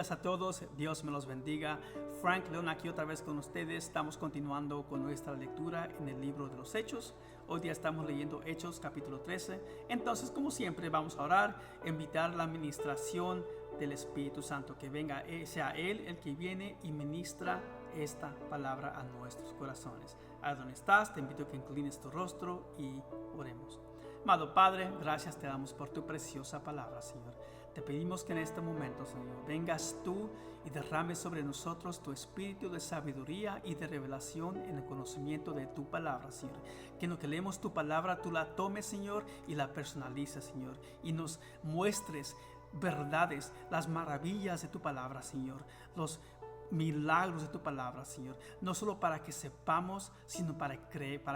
días a todos, Dios me los bendiga. Frank León aquí otra vez con ustedes. Estamos continuando con nuestra lectura en el libro de los Hechos. Hoy día estamos leyendo Hechos capítulo 13. Entonces, como siempre, vamos a orar, invitar la administración del Espíritu Santo, que venga, sea Él el que viene y ministra esta palabra a nuestros corazones. A donde estás, te invito a que inclines tu rostro y oremos. Amado Padre, gracias te damos por tu preciosa palabra, Señor. Te pedimos que en este momento, Señor, vengas tú y derrames sobre nosotros tu espíritu de sabiduría y de revelación en el conocimiento de tu palabra, Señor. Que en lo que leemos tu palabra, tú la tomes, Señor, y la personalices, Señor, y nos muestres verdades, las maravillas de tu palabra, Señor, los milagros de tu palabra, Señor, no solo para que sepamos, sino para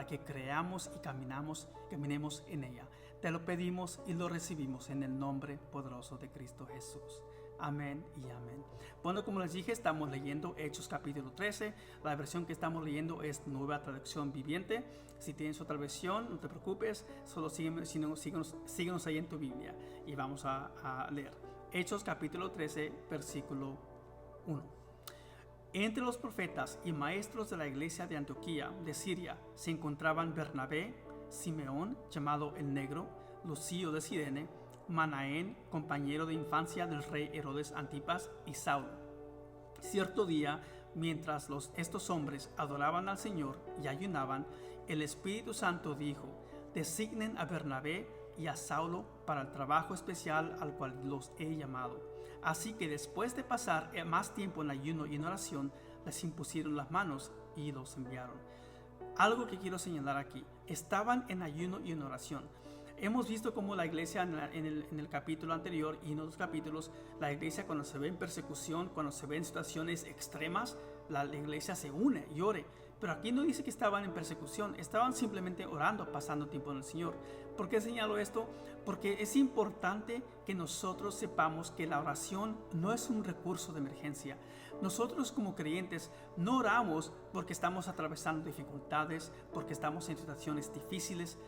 que creamos y caminemos en ella. Te lo pedimos y lo recibimos en el nombre poderoso de Cristo Jesús. Amén y amén. Bueno, como les dije, estamos leyendo Hechos capítulo 13. La versión que estamos leyendo es Nueva Traducción Viviente. Si tienes otra versión, no te preocupes, solo síguenos ahí en tu Biblia y vamos a leer. Hechos capítulo 13, versículo 1. Entre los profetas y maestros de la iglesia de Antioquía de Siria se encontraban Bernabé, Simeón, llamado el Negro, Lucio de Cirene, Manaén, compañero de infancia del rey Herodes Antipas, y Saulo. Cierto día, mientras estos hombres adoraban al Señor y ayunaban, el Espíritu Santo dijo: designen a Bernabé y a Saulo para el trabajo especial al cual los he llamado. Así que después de pasar más tiempo en ayuno y en oración, les impusieron las manos y los enviaron. Algo que quiero señalar aquí: estaban en ayuno y en oración. Hemos visto cómo la iglesia en el capítulo anterior y en otros capítulos, la iglesia cuando se ve en persecución, cuando se ve en situaciones extremas, la iglesia se une y ore. Pero aquí no dice que estaban en persecución, estaban simplemente orando, pasando tiempo en el Señor. ¿Por qué señalo esto? Porque es importante que nosotros sepamos que la oración no es un recurso de emergencia. Nosotros como creyentes no oramos porque estamos atravesando dificultades, porque estamos en situaciones difíciles.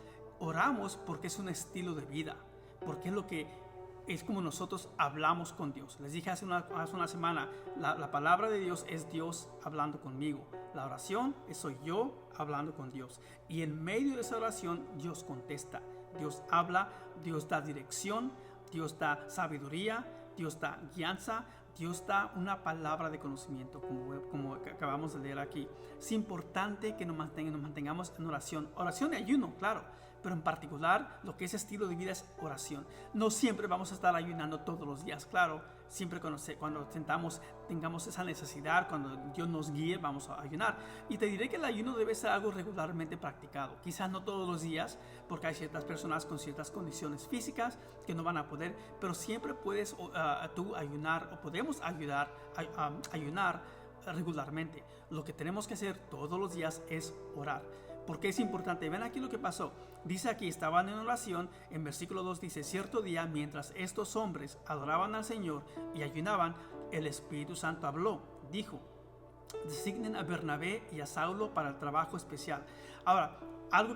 Oramos porque es un estilo de vida, porque es como nosotros hablamos con Dios. Les dije hace una semana, la palabra de Dios es Dios hablando conmigo. La oración soy yo hablando con Dios. Y en medio de esa oración Dios contesta. Dios habla, Dios da dirección, Dios da sabiduría, Dios da guianza, Dios da una palabra de conocimiento, como acabamos de leer aquí. Es importante que nos mantengamos en oración. Oración y ayuno, claro, pero en particular lo que es estilo de vida es oración. No siempre vamos a estar ayunando todos los días, claro. Siempre cuando tengamos esa necesidad, cuando Dios nos guíe, vamos a ayunar. Y te diré que el ayuno debe ser algo regularmente practicado. Quizás no todos los días, porque hay ciertas personas con ciertas condiciones físicas que no van a poder, pero siempre puedes tú ayunar, o podemos ayunar regularmente. Lo que tenemos que hacer todos los días es orar. Porque es importante. Ven aquí lo que pasó. Dice aquí, estaban en oración. En versículo 2 dice: cierto día, mientras estos hombres adoraban al Señor y ayunaban, el Espíritu Santo habló. Dijo: designen a Bernabé y a Saulo para el trabajo especial. Ahora, algo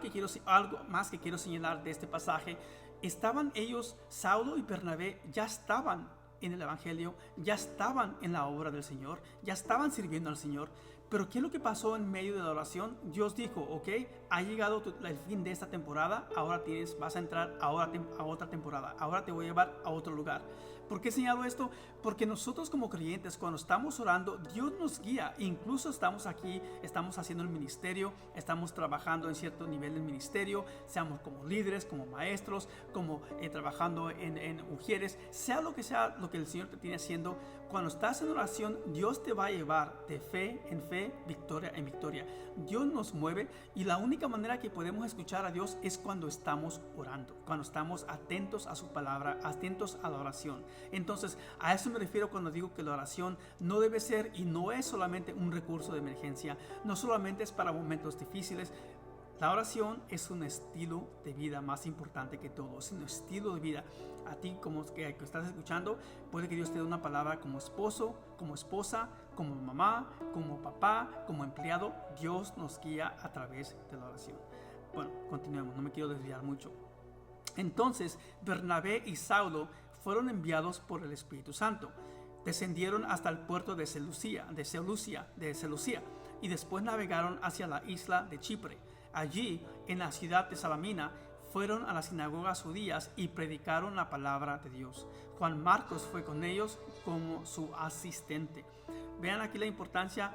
más que quiero señalar de este pasaje: estaban ellos, Saulo y Bernabé, ya estaban en el Evangelio, ya estaban en la obra del Señor, ya estaban sirviendo al Señor. Pero ¿qué es lo que pasó en medio de la oración? Dios dijo: ok, ha llegado el fin de esta temporada, ahora vas a entrar a otra temporada, ahora te voy a llevar a otro lugar. ¿Por qué señalo esto? Porque nosotros como creyentes, cuando estamos orando, Dios nos guía. Incluso estamos aquí, estamos haciendo el ministerio, estamos trabajando en cierto nivel del ministerio, seamos como líderes, como maestros, como trabajando en mujeres, sea lo que el Señor te tiene haciendo. Cuando estás en oración, Dios te va a llevar de fe en fe, victoria en victoria. Dios nos mueve, y la única manera que podemos escuchar a Dios es cuando estamos orando, cuando estamos atentos a su palabra, atentos a la oración. Entonces, a eso me refiero cuando digo que la oración no debe ser y no es solamente un recurso de emergencia, no solamente es para momentos difíciles. La oración es un estilo de vida más importante que todo. Es un estilo de vida. A ti que estás escuchando, puede que Dios te dé una palabra como esposo, como esposa, como mamá, como papá, como empleado. Dios nos guía a través de la oración. Bueno, continuemos, no me quiero desviar mucho. Entonces, Bernabé y Saulo fueron enviados por el Espíritu Santo. Descendieron hasta el puerto de Seleucia, y después navegaron hacia la isla de Chipre. Allí, en la ciudad de Salamina, fueron a las sinagogas judías y predicaron la palabra de Dios. Juan Marcos fue con ellos como su asistente. Vean aquí la importancia.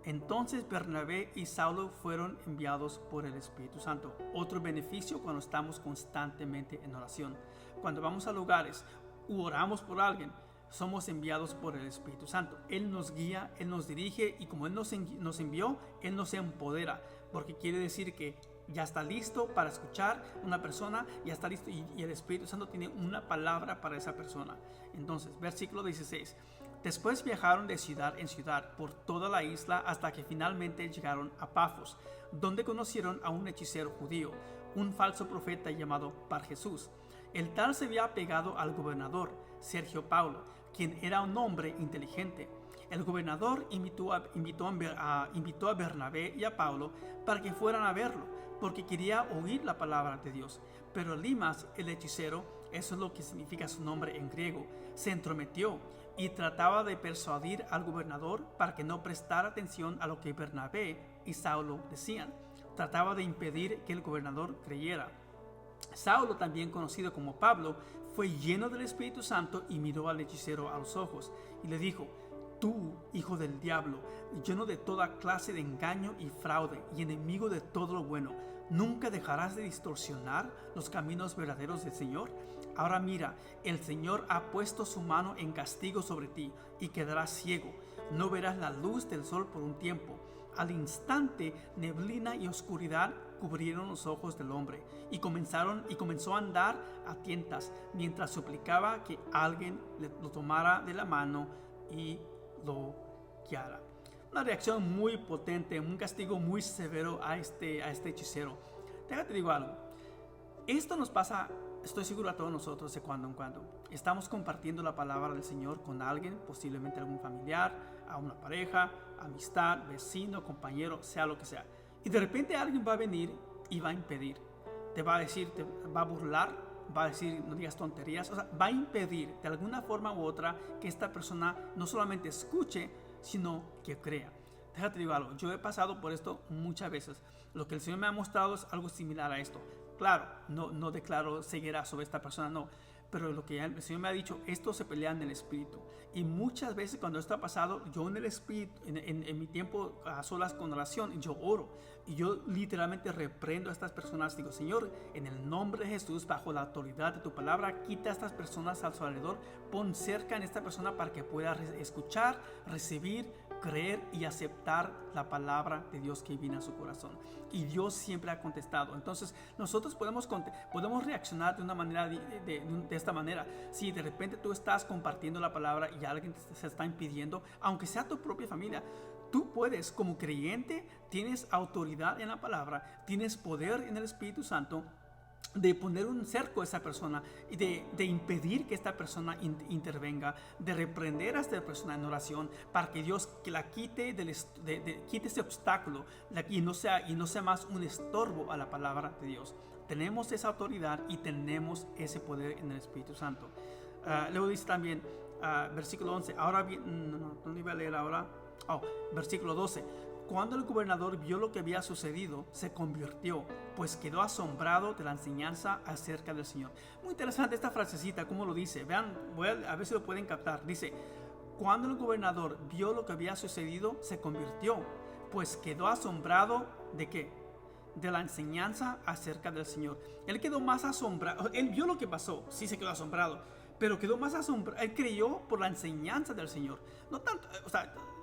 Entonces Bernabé y Saulo fueron enviados por el Espíritu Santo. Otro beneficio cuando estamos constantemente en oración. Cuando vamos a lugares u oramos por alguien, somos enviados por el Espíritu Santo. Él nos guía, Él nos dirige, y como Él nos envió, Él nos empodera, porque quiere decir que ya está listo para escuchar una persona, ya está listo, y el Espíritu Santo tiene una palabra para esa persona. Entonces, versículo 16. Después viajaron de ciudad en ciudad por toda la isla hasta que finalmente llegaron a Pafos, donde conocieron a un hechicero judío, un falso profeta llamado Bar Jesús. El tal se había pegado al gobernador, Sergio Paulo, quien era un hombre inteligente. El gobernador invitó a Bernabé y a Paulo para que fueran a verlo, porque quería oír la palabra de Dios. Pero Limas, el hechicero, eso es lo que significa su nombre en griego, se entrometió y trataba de persuadir al gobernador para que no prestara atención a lo que Bernabé y Saulo decían. Trataba de impedir que el gobernador creyera. Saulo, también conocido como Pablo, fue lleno del Espíritu Santo y miró al hechicero a los ojos y le dijo: tú, hijo del diablo, lleno de toda clase de engaño y fraude y enemigo de todo lo bueno, ¿nunca dejarás de distorsionar los caminos verdaderos del Señor? Ahora mira, el Señor ha puesto su mano en castigo sobre ti y quedarás ciego. No verás la luz del sol por un tiempo. Al instante, neblina y oscuridad cubrieron los ojos del hombre y comenzó a andar a tientas mientras suplicaba que alguien lo tomara de la mano y lo guiara. Una reacción muy potente, un castigo muy severo a este hechicero. Déjate digo algo. Esto nos pasa, estoy seguro, a todos nosotros de cuando en cuando. Estamos compartiendo la palabra del Señor con alguien, posiblemente algún familiar, a una pareja, amistad, vecino, compañero, sea lo que sea. Y de repente alguien va a venir y va a impedir. Te va a decir, te va a burlar, va a decir no digas tonterías, o sea, va a impedir de alguna forma u otra que esta persona no solamente escuche, sino que crea. Déjate digo algo, yo he pasado por esto muchas veces. Lo que el Señor me ha mostrado es algo similar a esto. Claro, no declaro ceguera sobre esta persona, no. Pero lo que el Señor me ha dicho, esto se pelea en el Espíritu. Y muchas veces cuando esto ha pasado, yo en el Espíritu, en mi tiempo a solas con oración, yo oro. Y yo literalmente reprendo a estas personas. Digo: Señor, en el nombre de Jesús, bajo la autoridad de tu palabra, quita a estas personas a su alrededor. Pon cerca en esta persona para que pueda escuchar, recibir, creer y aceptar la palabra de Dios que viene a su corazón. Y Dios siempre ha contestado. Entonces nosotros podemos reaccionar de una manera de esta manera. Si de repente tú estás compartiendo la palabra y alguien se está impidiendo, aunque sea tu propia familia, tú puedes, como creyente, tienes autoridad en la palabra, tienes poder en el Espíritu Santo de poner un cerco a esa persona y de impedir que esta persona intervenga, de reprender a esta persona en oración para que Dios que la quite, quite ese obstáculo y no sea más un estorbo a la palabra de Dios. Tenemos esa autoridad y tenemos ese poder en el Espíritu Santo. Luego dice también, versículo 11, ahora bien, no iba a leer ahora, versículo 12. Cuando el gobernador vio lo que había sucedido, se convirtió, pues quedó asombrado de la enseñanza acerca del Señor. Muy interesante esta frasecita, cómo lo dice. Vean, a ver si lo pueden captar. Dice: cuando el gobernador vio lo que había sucedido, se convirtió, pues quedó asombrado ¿de qué? De la enseñanza acerca del Señor. Él quedó más asombrado. Él vio lo que pasó, sí se quedó asombrado, pero quedó más asombrado. Él creyó por la enseñanza del Señor. No tanto,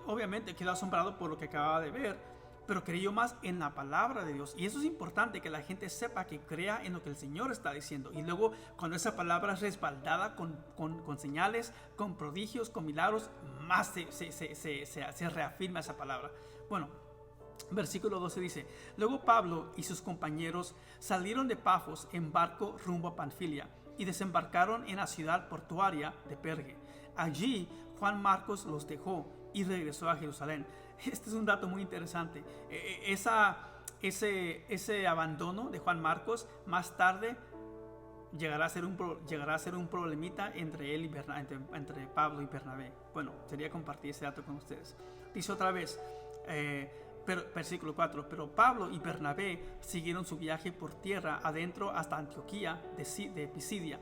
obviamente quedó asombrado por lo que acababa de ver, pero creyó más en la palabra de Dios. Y eso es importante, que la gente sepa, que crea en lo que el Señor está diciendo. Y luego, cuando esa palabra es respaldada con señales, con prodigios, con milagros, más se reafirma esa palabra. Bueno, versículo 12 dice: luego Pablo y sus compañeros salieron de Pafos en barco rumbo a Panfilia y desembarcaron en la ciudad portuaria de Perge. Allí Juan Marcos los dejó y regresó a Jerusalén. Este es un dato muy interesante. Ese abandono de Juan Marcos más tarde llegará a ser un problemita entre él y entre Pablo y Bernabé. Bueno, quería compartir ese dato con ustedes. Dice otra vez, versículo 4, pero Pablo y Bernabé siguieron su viaje por tierra adentro hasta Antioquía de Pisidia.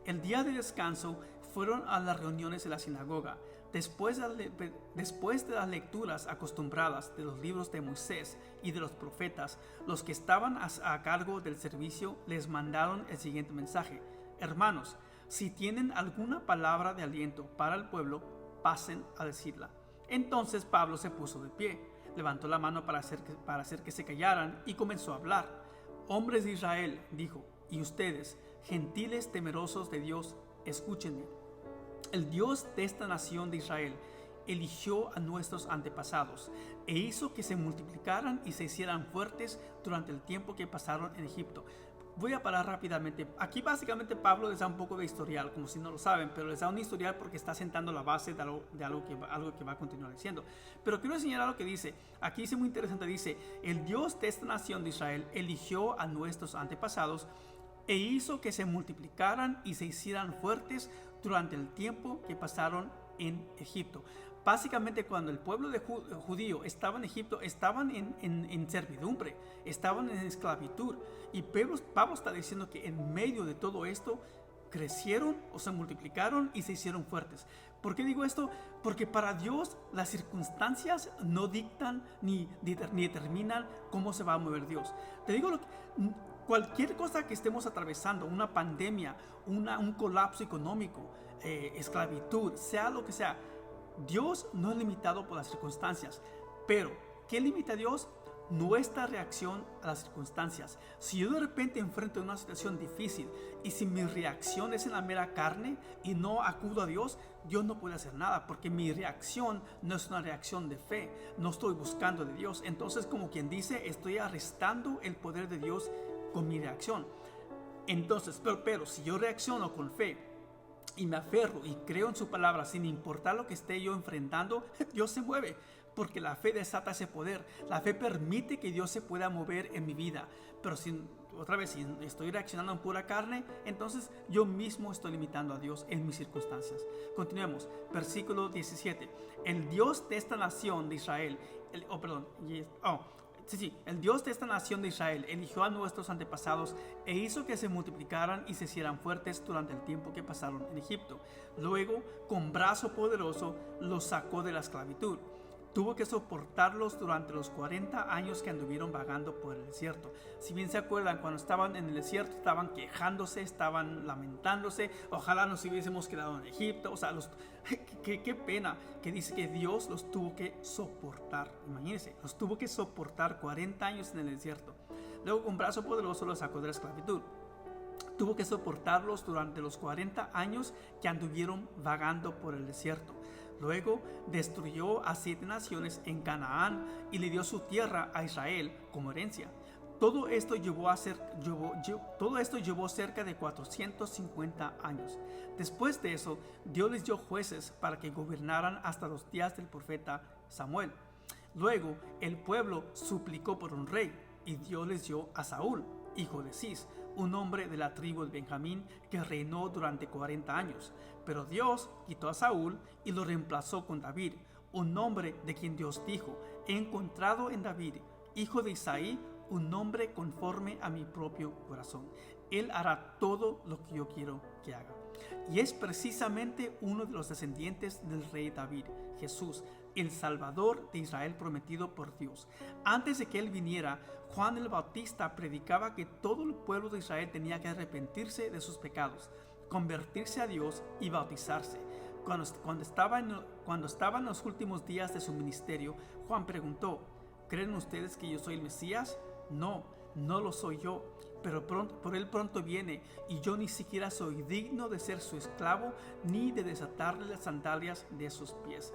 El día de descanso fueron a las reuniones de la sinagoga. Después de las lecturas acostumbradas de los libros de Moisés y de los profetas, los que estaban a cargo del servicio les mandaron el siguiente mensaje: hermanos, si tienen alguna palabra de aliento para el pueblo, pasen a decirla. Entonces Pablo se puso de pie, levantó la mano para hacer que se callaran y comenzó a hablar. Hombres de Israel, dijo, y ustedes, gentiles temerosos de Dios, escúchenme. El Dios de esta nación de Israel eligió a nuestros antepasados e hizo que se multiplicaran y se hicieran fuertes durante el tiempo que pasaron en Egipto. Voy a parar rápidamente. Aquí básicamente Pablo les da un poco de historial, como si no lo saben, pero les da un historial porque está sentando la base de algo que va a continuar diciendo. Pero quiero enseñar algo que dice. Aquí dice muy interesante, dice, el Dios de esta nación de Israel eligió a nuestros antepasados e hizo que se multiplicaran y se hicieran fuertes durante el tiempo que pasaron en Egipto. Básicamente cuando el pueblo judío estaba en Egipto, estaban en servidumbre, estaban en esclavitud. Y Pablo está diciendo que en medio de todo esto crecieron o se multiplicaron y se hicieron fuertes. ¿Por qué digo esto? Porque para Dios las circunstancias no dictan ni determinan cómo se va a mover Dios. Te digo cualquier cosa que estemos atravesando, una pandemia, un colapso económico, esclavitud, sea lo que sea, Dios no es limitado por las circunstancias. Pero, ¿qué limita a Dios? Nuestra reacción a las circunstancias. Si yo de repente enfrento una situación difícil y si mi reacción es en la mera carne y no acudo a Dios, Dios no puede hacer nada, porque mi reacción no es una reacción de fe, no estoy buscando de Dios. Entonces, como quien dice, estoy arrestando el poder de Dios con mi reacción. Entonces, pero si yo reacciono con fe y me aferro y creo en su palabra sin importar lo que esté yo enfrentando, Dios se mueve, porque la fe desata ese poder. La fe permite que Dios se pueda mover en mi vida. Pero si estoy reaccionando en pura carne, entonces yo mismo estoy limitando a Dios en mis circunstancias. Continuemos, versículo 17. El Dios de esta nación de Israel, el Dios de esta nación de Israel eligió a nuestros antepasados e hizo que se multiplicaran y se hicieran fuertes durante el tiempo que pasaron en Egipto. Luego, con brazo poderoso, los sacó de la esclavitud. Tuvo que soportarlos durante los 40 años que anduvieron vagando por el desierto. Si bien se acuerdan, cuando estaban en el desierto estaban quejándose, estaban lamentándose. Ojalá nos hubiésemos quedado en Egipto. O sea, qué pena que dice que Dios los tuvo que soportar. Imagínense, los tuvo que soportar 40 años en el desierto. Luego con brazo poderoso los sacó de la esclavitud. Tuvo que soportarlos durante los 40 años que anduvieron vagando por el desierto. Luego destruyó a 7 naciones en Canaán y le dio su tierra a Israel como herencia. Todo esto llevó cerca de 450 años. Después de eso, Dios les dio jueces para que gobernaran hasta los días del profeta Samuel. Luego, el pueblo suplicó por un rey y Dios les dio a Saúl, hijo de Cis, un hombre de la tribu de Benjamín que reinó durante 40 años. Pero Dios quitó a Saúl y lo reemplazó con David, un hombre de quien Dios dijo: he encontrado en David, hijo de Isaí, un hombre conforme a mi propio corazón. Él hará todo lo que yo quiero que haga. Y es precisamente uno de los descendientes del rey David, Jesús, el Salvador de Israel prometido por Dios. Antes de que él viniera, Juan el Bautista predicaba que todo el pueblo de Israel tenía que arrepentirse de sus pecados, convertirse a Dios y bautizarse. Cuando estaba en los últimos días de su ministerio, Juan preguntó: ¿creen ustedes que yo soy el Mesías? No lo soy yo, pero por él pronto viene, y yo ni siquiera soy digno de ser su esclavo ni de desatarle las sandalias de sus pies.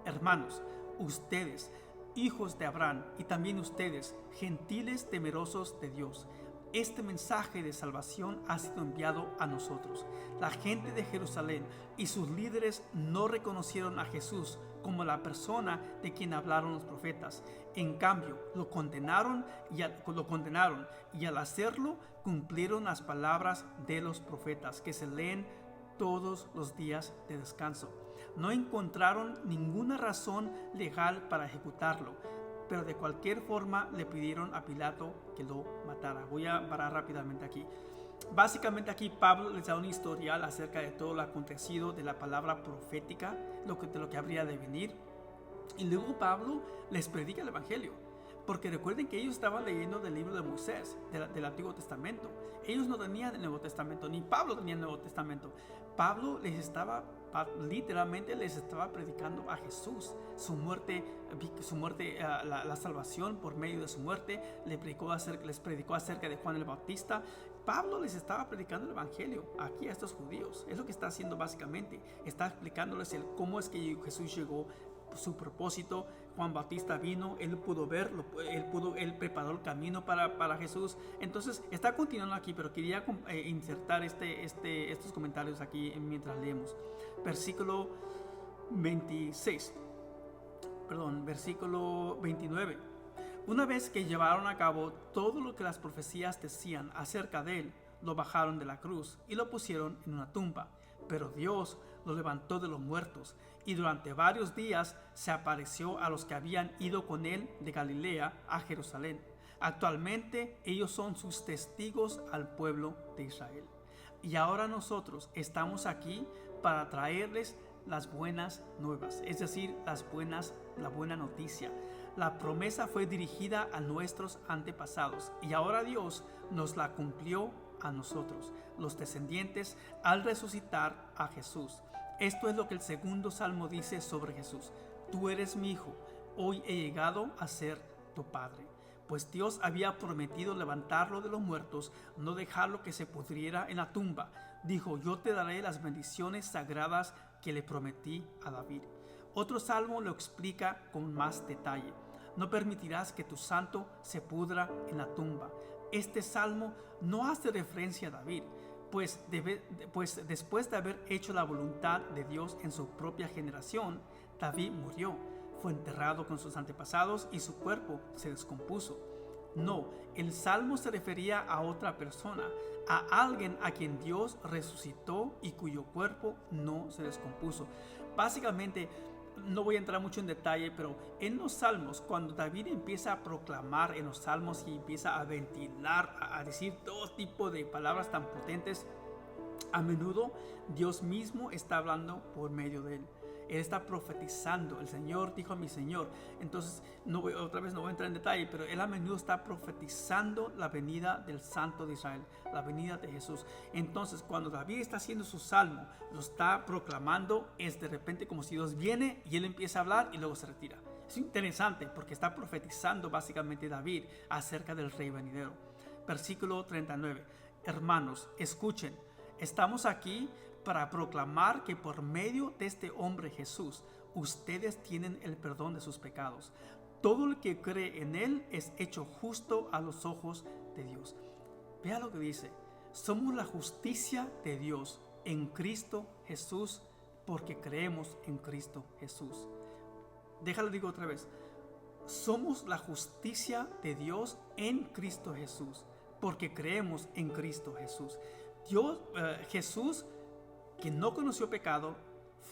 Hermanos, ustedes, hijos de Abraham, y también ustedes, gentiles temerosos de Dios, este mensaje de salvación ha sido enviado a nosotros. La gente de Jerusalén y sus líderes no reconocieron a Jesús como la persona de quien hablaron los profetas. En cambio, lo condenaron y al hacerlo cumplieron las palabras de los profetas que se leen todos los días de descanso. No encontraron ninguna razón legal para ejecutarlo, pero de cualquier forma le pidieron a Pilato que lo matara. Voy a parar rápidamente aquí. Básicamente aquí Pablo les da un historial acerca de todo lo acontecido, de la palabra profética, de lo que habría de venir. Y luego Pablo les predica el evangelio. Porque recuerden que ellos estaban leyendo del libro de Moisés, del Antiguo Testamento. Ellos no tenían el Nuevo Testamento, ni Pablo tenía el Nuevo Testamento. Pablo literalmente les estaba predicando a Jesús, su muerte, la salvación por medio de su muerte. Les predicó acerca de Juan el Bautista. Pablo les estaba predicando el evangelio aquí a estos judíos. Es lo que está haciendo básicamente. Está explicándoles cómo es que Jesús llegó, su propósito. Juan Bautista vino, él pudo verlo, él preparó el camino para Jesús. Entonces está continuando aquí, pero quería insertar estos comentarios aquí mientras leemos. Versículo 29. Una vez que llevaron a cabo todo lo que las profecías decían acerca de él, lo bajaron de la cruz y lo pusieron en una tumba. Pero Dios lo levantó de los muertos y durante varios días se apareció a los que habían ido con él de Galilea a Jerusalén. Actualmente ellos son sus testigos al pueblo de Israel. Y ahora nosotros estamos aquí para traerles las buenas nuevas, es decir, la buena noticia. La promesa fue dirigida a nuestros antepasados y ahora Dios nos la cumplió a nosotros, los descendientes, al resucitar a Jesús. Esto es lo que el segundo salmo dice sobre Jesús: tú eres mi hijo, hoy he llegado a ser tu padre. Pues Dios había prometido levantarlo de los muertos, no dejarlo que se pudriera en la tumba. Dijo: yo te daré las bendiciones sagradas que le prometí a David. Otro salmo lo explica con más detalle: no permitirás que tu santo se pudra en la tumba. Este salmo no hace referencia a David, pues después de haber hecho la voluntad de Dios en su propia generación, David murió, fue enterrado con sus antepasados y su cuerpo se descompuso. No, el salmo se refería a otra persona, a alguien a quien Dios resucitó y cuyo cuerpo no se descompuso. Básicamente, no voy a entrar mucho en detalle, pero en los salmos, cuando David empieza a proclamar en los salmos y empieza a ventilar, a decir todo tipo de palabras tan potentes, a menudo Dios mismo está hablando por medio de él. Él está profetizando. El Señor dijo a mi Señor. Entonces, no voy a entrar en detalle, pero él a menudo está profetizando la venida del Santo de Israel, la venida de Jesús. Entonces, cuando David está haciendo su salmo, lo está proclamando, es de repente como si Dios viene y él empieza a hablar y luego se retira. Es interesante porque está profetizando básicamente David acerca del rey venidero. Versículo 39. Hermanos, escuchen. Estamos aquí para proclamar que por medio de este hombre Jesús, ustedes tienen el perdón de sus pecados. Todo el que cree en él es hecho justo a los ojos de Dios. Vea lo que dice: somos la justicia de Dios en Cristo Jesús porque creemos en Cristo Jesús. Déjalo digo otra vez: somos la justicia de Dios en Cristo Jesús porque creemos en Cristo Jesús. Jesús, que no conoció pecado,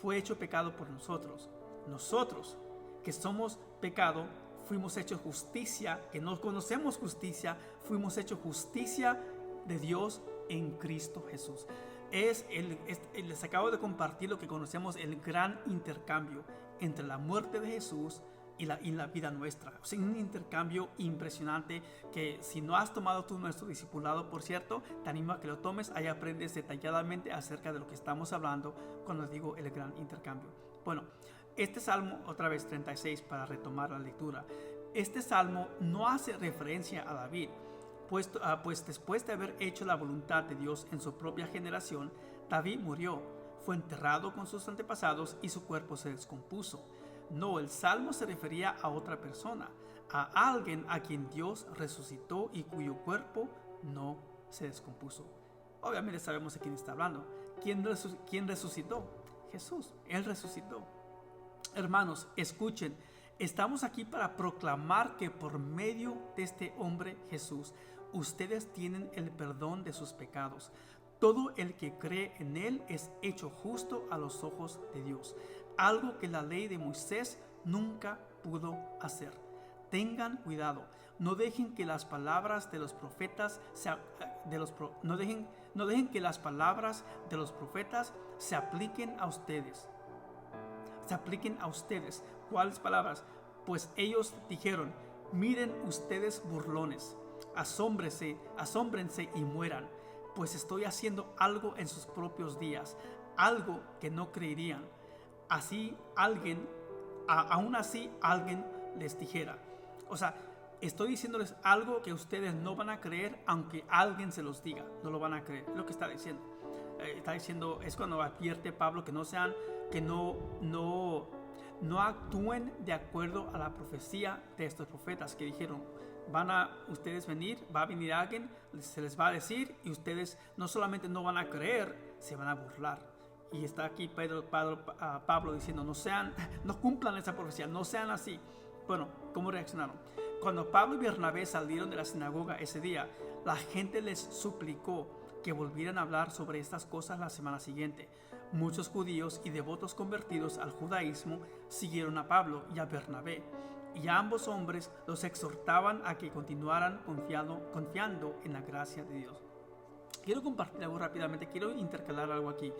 fue hecho pecado por nosotros. Nosotros, que somos pecado, fuimos hechos justicia, que no conocemos justicia, fuimos hechos justicia de Dios en Cristo Jesús. Les acabo de compartir lo que conocemos, el gran intercambio entre la muerte de Jesús y la vida nuestra. O sea, un intercambio impresionante que si no has tomado tú nuestro discipulado, por cierto, te animo a que lo tomes. Ahí aprendes detalladamente acerca de lo que estamos hablando cuando digo el gran intercambio. Bueno, este salmo, otra vez 36 para retomar la lectura. Este salmo no hace referencia a David, pues después de haber hecho la voluntad de Dios en su propia generación, David murió, fue enterrado con sus antepasados y su cuerpo se descompuso. No, el salmo se refería a otra persona, a alguien a quien Dios resucitó y cuyo cuerpo no se descompuso. Obviamente sabemos de quién está hablando. ¿Quién resucitó? Jesús. Él resucitó. Hermanos, escuchen, estamos aquí para proclamar que por medio de este hombre Jesús, ustedes tienen el perdón de sus pecados. Todo el que cree en él es hecho justo a los ojos de Dios, algo que la ley de Moisés nunca pudo hacer. Tengan cuidado, no dejen que las palabras de los profetas no dejen que las palabras de los profetas se apliquen a ustedes. ¿Cuáles palabras? Pues ellos dijeron: miren ustedes burlones, asómbrense y mueran, pues estoy haciendo algo en sus propios días, algo que no creerían. Aún así alguien les dijera. O sea, estoy diciéndoles algo que ustedes no van a creer, aunque alguien se los diga, no lo van a creer. Es lo que está diciendo. Es cuando advierte Pablo que no actúen de acuerdo a la profecía de estos profetas que dijeron: ustedes va a venir alguien, se les va a decir, y ustedes no solamente no van a creer, se van a burlar. Y está aquí Pablo diciendo: no cumplan esa profecía, no sean así. Bueno, ¿cómo reaccionaron? Cuando Pablo y Bernabé salieron de la sinagoga ese día, la gente les suplicó que volvieran a hablar sobre estas cosas la semana siguiente. Muchos judíos y devotos convertidos al judaísmo siguieron a Pablo y a Bernabé, y a ambos hombres los exhortaban a que continuaran confiando en la gracia de Dios. Quiero compartir algo rápidamente, quiero intercalar algo aquí.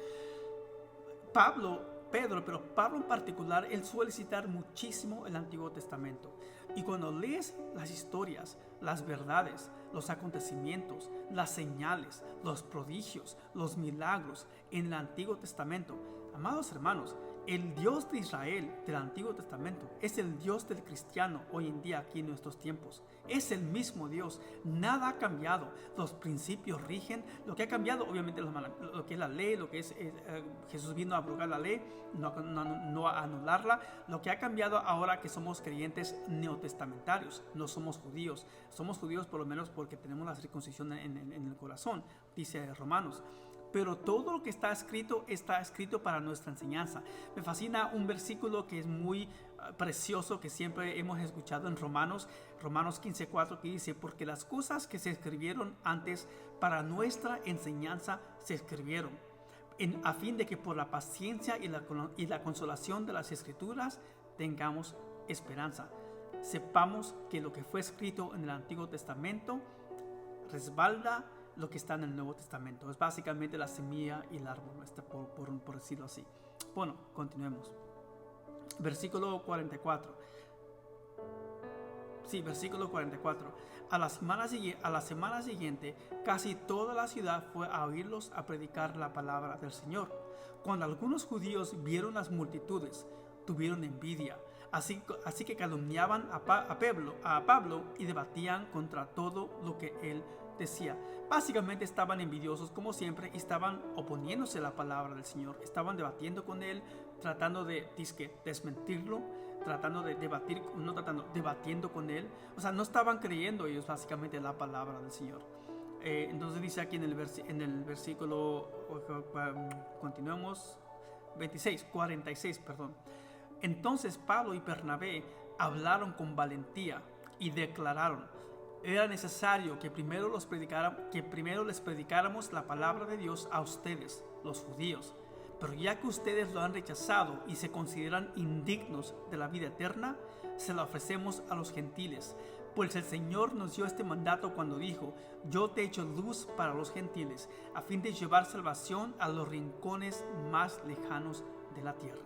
Pero Pablo en particular, él suele citar muchísimo el Antiguo Testamento. Y cuando lees las historias, las verdades, los acontecimientos, las señales, los prodigios, los milagros en el Antiguo Testamento, amados hermanos, el Dios de Israel del Antiguo Testamento es el Dios del cristiano hoy en día, aquí en nuestros tiempos. Es el mismo Dios, nada ha cambiado, los principios rigen. Lo que ha cambiado, obviamente, lo que es la ley, lo que es Jesús vino a abrogar la ley, no a anularla. Lo que ha cambiado ahora que somos creyentes neotestamentarios, no somos judíos. Somos judíos por lo menos porque tenemos la circuncisión en el corazón, dice Romanos. Pero todo lo que está escrito para nuestra enseñanza. Me fascina un versículo que es muy precioso, que siempre hemos escuchado en Romanos 15:4, que dice: porque las cosas que se escribieron antes para nuestra enseñanza se escribieron, a fin de que por la paciencia y la consolación de las Escrituras tengamos esperanza. Sepamos que lo que fue escrito en el Antiguo Testamento respalda lo que está en el Nuevo Testamento. Es básicamente la semilla y el árbol, por decirlo así. Bueno, continuemos. Versículo 44. Versículo 44. A la semana siguiente, casi toda la ciudad fue a oírlos a predicar la palabra del Señor. Cuando algunos judíos vieron las multitudes, tuvieron envidia. Así que calumniaban a Pablo y debatían contra todo lo que él decía. Básicamente estaban envidiosos como siempre y estaban oponiéndose a la palabra del Señor. Estaban debatiendo con él, tratando de desmentirlo, debatiendo con él. O sea, no estaban creyendo ellos básicamente la palabra del Señor. Entonces dice aquí en el versículo, continuemos, 46, perdón. Entonces Pablo y Bernabé hablaron con valentía y declararon: era necesario que primero les predicáramos la palabra de Dios a ustedes, los judíos. Pero ya que ustedes lo han rechazado y se consideran indignos de la vida eterna, se la ofrecemos a los gentiles. Pues el Señor nos dio este mandato cuando dijo: yo te he hecho luz para los gentiles, a fin de llevar salvación a los rincones más lejanos de la tierra.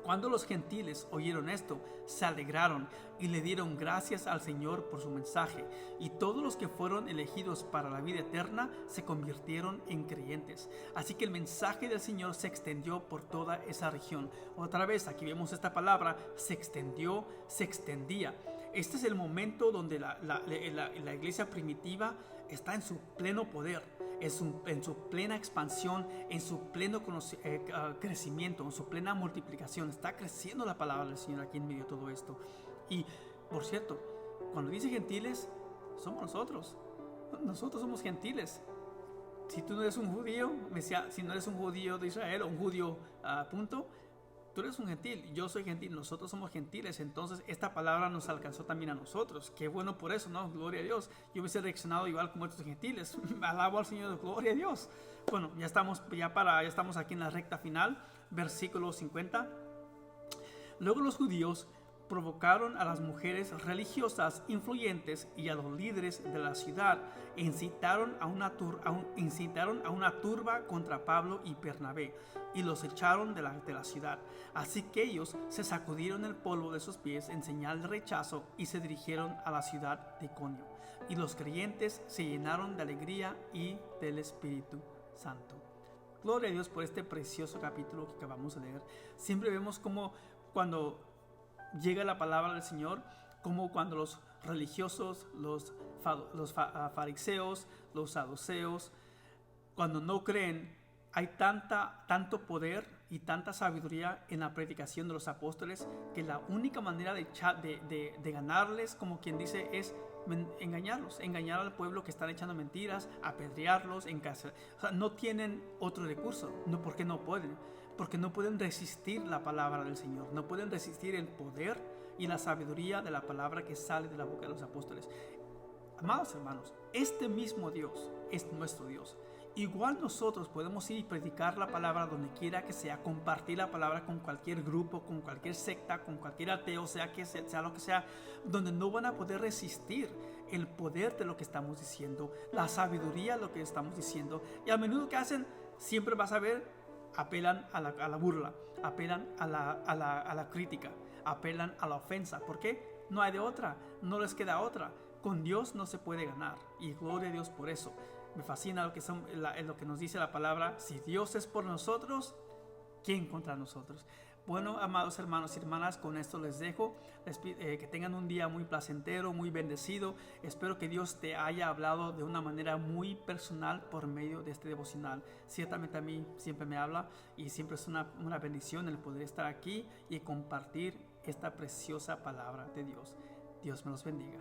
Cuando los gentiles oyeron esto, se alegraron y le dieron gracias al Señor por su mensaje, y todos los que fueron elegidos para la vida eterna se convirtieron en creyentes. Así que el mensaje del Señor se extendió por toda esa región. Otra vez, aquí vemos esta palabra: se extendía. Este es el momento donde la iglesia primitiva está en su pleno poder, en su plena expansión, en su pleno crecimiento, en su plena multiplicación. Está creciendo la palabra del Señor aquí en medio de todo esto. Y, por cierto, cuando dice gentiles, somos nosotros. Nosotros somos gentiles. Si tú no eres un judío, si no eres un judío de Israel o un judío, punto, tú eres un gentil, yo soy gentil, nosotros somos gentiles, entonces esta palabra nos alcanzó también a nosotros. Qué bueno por eso, ¿no? Gloria a Dios. Yo hubiese reaccionado igual como estos gentiles. Alabo al Señor, gloria a Dios. Bueno, ya estamos aquí en la recta final, versículo 50. Luego los judíos provocaron a las mujeres religiosas influyentes y a los líderes de la ciudad e incitaron a una turba contra Pablo y Bernabé y los echaron de la ciudad. Así que ellos se sacudieron el polvo de sus pies en señal de rechazo y se dirigieron a la ciudad de Iconio. Y los creyentes se llenaron de alegría y del Espíritu Santo. Gloria a Dios por este precioso capítulo que acabamos de leer. Siempre vemos como cuando llega la palabra del Señor, como cuando los religiosos, los fariseos, los saduceos, cuando no creen, hay tanto poder y tanta sabiduría en la predicación de los apóstoles que la única manera de ganarles, como quien dice, es engañar al pueblo que están echando mentiras, apedrearlos, encarcelar. O sea, no tienen otro recurso, no porque no pueden. Porque no pueden resistir la palabra del Señor, no pueden resistir el poder y la sabiduría de la palabra que sale de la boca de los apóstoles. Amados hermanos, este mismo Dios es nuestro Dios. Igual nosotros podemos ir y predicar la palabra donde quiera que sea, compartir la palabra con cualquier grupo, con cualquier secta, con cualquier ateo, sea lo que sea, donde no van a poder resistir el poder de lo que estamos diciendo, la sabiduría de lo que estamos diciendo. Y a menudo que hacen, siempre vas a ver, apelan a la burla, apelan a la crítica, apelan a la ofensa. ¿Por qué? No hay de otra, no les queda otra. Con Dios no se puede ganar y gloria a Dios por eso. Me fascina lo que nos dice la palabra. Si Dios es por nosotros, ¿quién contra nosotros? Bueno, amados hermanos y hermanas, con esto les dejo. Que tengan un día muy placentero, muy bendecido. Espero que Dios te haya hablado de una manera muy personal por medio de este devocional. Ciertamente a mí siempre me habla y siempre es una bendición el poder estar aquí y compartir esta preciosa palabra de Dios. Dios me los bendiga.